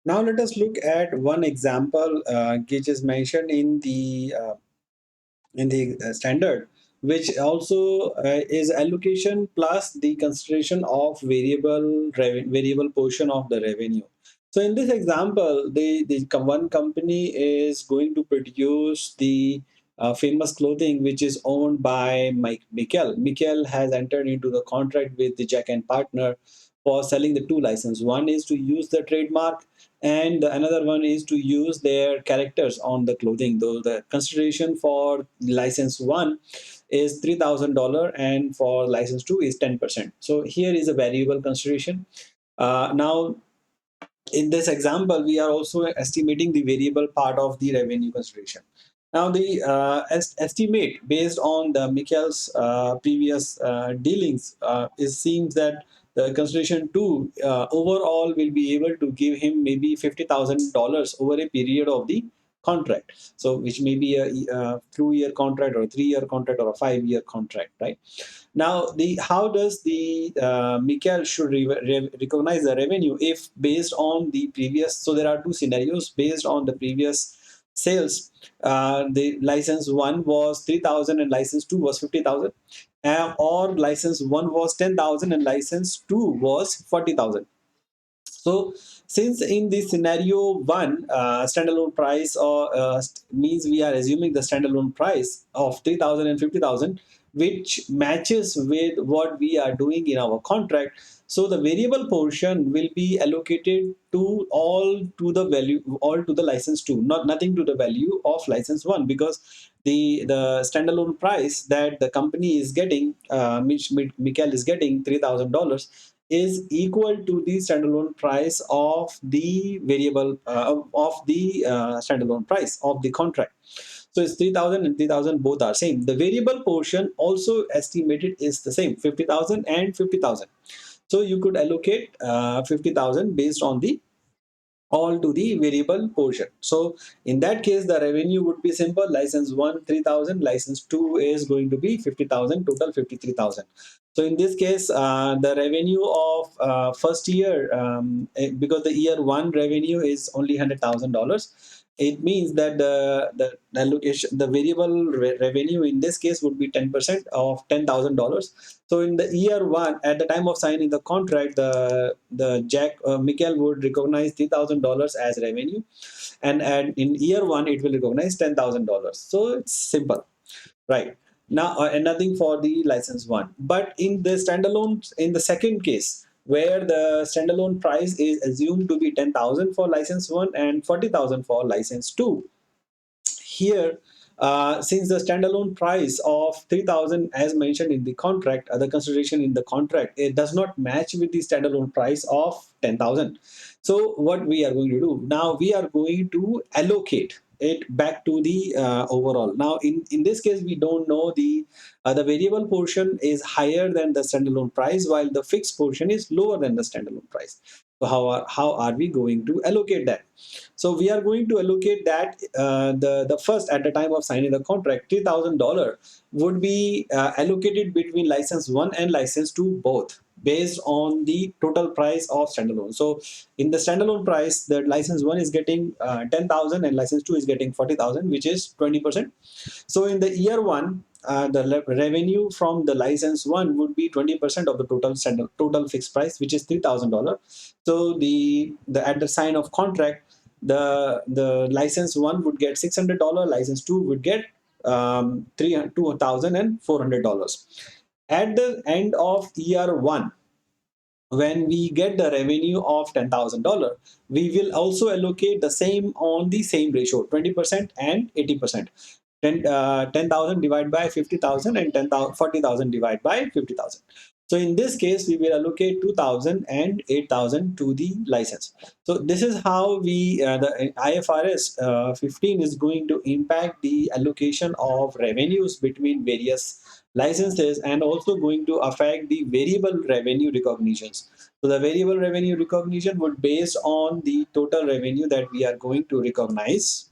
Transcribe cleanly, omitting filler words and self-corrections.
Now let us look at one example which is mentioned in the standard, which also is allocation plus the consideration of variable portion of the revenue. So in this example, one company is going to produce the famous clothing which is owned by Mike Mikel. Mikel has entered into the contract with the Jack and Partner for selling the two licenses. One is to use the trademark, and another one is to use their characters on the clothing. Though the consideration for license one is $3,000 and for license two is 10%. So here is a variable consideration. Now in this example, we are also estimating the variable part of the revenue consideration. Now, the estimate based on the Mikhail's previous dealings is seems that the consideration two overall will be able to give him maybe $50,000 over a period of the contract. So, which may be a 2-year contract or a 3-year contract or a 5-year contract, right? Now, the how does the Mikhail should recognize the revenue if based on the previous? So there are two scenarios based on the previous sales. The license one was 3,000 and license two was 50,000, or license one was 10,000 and license two was 40,000. So, since in the scenario one, standalone price or means we are assuming the standalone price of 3,000 and 50,000, which matches with what we are doing in our contract. So the variable portion will be allocated to all to the value, all to the license two, not nothing to the value of license one, because the standalone price that the company is getting, which Mikael is getting $3,000, is equal to the standalone price of the variable of the standalone price of the contract. So it's 3,000 and 3,000 both are same. The variable portion also estimated is the same, 50,000 and 50,000. So you could allocate 50,000 based on the all to the variable portion. So in that case, the revenue would be simple. License one 3,000, license two is going to be 50,000, total 53,000. So in this case, the revenue of first year, because the year one revenue is only $100,000, it means that the allocation, the variable revenue in this case would be 10% of $10,000. So in the year one, at the time of signing the contract, the Jack Michael would recognize $3,000 as revenue, and in year one it will recognize $10,000. So it's simple, right? Now, and nothing for the license one. But in the standalone, in the second case, where the standalone price is assumed to be 10,000 for license one and 40,000 for license two, here, since the standalone price of 3,000 as mentioned in the contract, the consideration in the contract, it does not match with the standalone price of 10,000. So what we are going to do now, we are going to allocate it back to the overall. Now in this case, we don't know the variable portion is higher than the standalone price, while the fixed portion is lower than the standalone price. So how are we going to allocate that? So we are going to allocate that, the first, at the time of signing the contract, $3,000 would be allocated between license one and license two both, based on the total price of standalone. So in the standalone price, the license one is getting 10,000 and license two is getting 40,000, which is 20%. So in the year one, the revenue from the license one would be 20% of the total fixed price, which is $3,000. So the at the sign of contract, the license one would get $600, license two would get $2,400. At the end of year one, when we get the revenue of $10,000, we will also allocate the same on the same ratio, 20% and 80%. 10,000 divided by 50,000 and 40,000 divided by 50,000. So in this case, we will allocate 2,000 and 8,000 to the license. So this is how the IFRS 15 is going to impact the allocation of revenues between various licenses, and also going to affect the variable revenue recognitions. So the variable revenue recognition would based on the total revenue that we are going to recognize